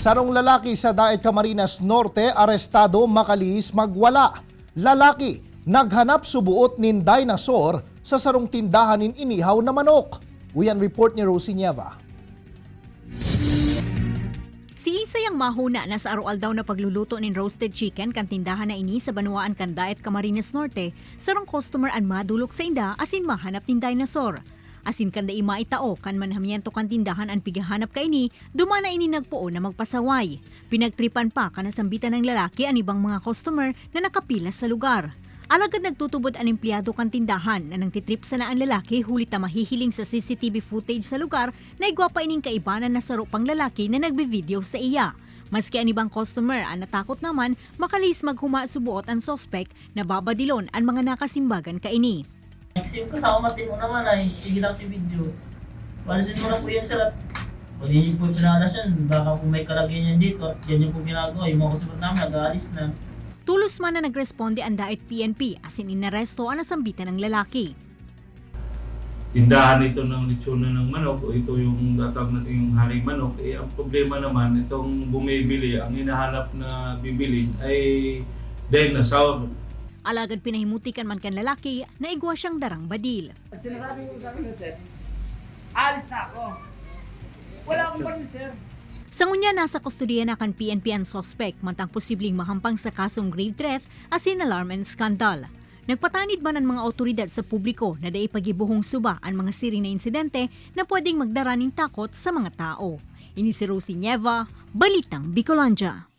Sarong lalaki sa Daet Camarines Norte arestado makalis magwala. Lalaki naghanap subuot nin dinosaur sa sarong tindahan nin inihaw na manok. Uyan report ni Rosie Nieva. Si Isay ang mahuna na sa aroal daw na pagluluto nin roasted chicken kan tindahan na ini sa Banuaan kan Daet Camarines Norte, sarong customer an madulok sa inda asin mahanap nin dinosaur. Asin kan da ima itao kan manhamiento kan tindahan an pigahanap ka ini, dumana ini nagpuo na magpasaway. Pinagtripan pa kan nasambitan ng lalaki an ibang mga customer na nakapila sa lugar. Alagad nagtutubod ang empleyado kan tindahan na nang titrip sa naan lalaki hulit na mahihiling sa CCTV footage sa lugar na igwapa ining kaibanan na saro pang lalaki na nagbe-video sa iya. Maski ang ibang customer ang natakot naman, makalis maghuma subuot ang suspect na babadilon ang mga nakasimbagan kaini. Kasi yung kasama matin mo naman ay sige lang si video. Palisin mo na po yan sir at pag yun po yung pinalas yan, baka kung may kalagyan yan dito at yan yung po ginagawa, yung mga customer namin nag-aalis na. Tulos man na nagresponde ang Daet PNP asin inaresto ang nasambitan ng lalaki. Tindahan ito ng lechona ng manok o ito yung datang natin yung haring manok, ang problema naman itong bumibili, ang hinahanap na bibili ay dinosaur. Alagad pinahimutikan man kan lalaki na igwa siyang darang badil. Sinasabi ko sa akin, sir, alis na ako. Wala akong baril, sir. Sa ngunya, nasa kustudiya na kan PNP ang suspect mantang posibleng mahampang sa kasong grave threat asin alarm and scandal. Nagpatanid man ang mga otoridad sa publiko na dai pagibuhong suba ang mga siring na insidente na pwedeng magdara ng takot sa mga tao. Ini si Rosie Nieva, Balitang Bicolanja.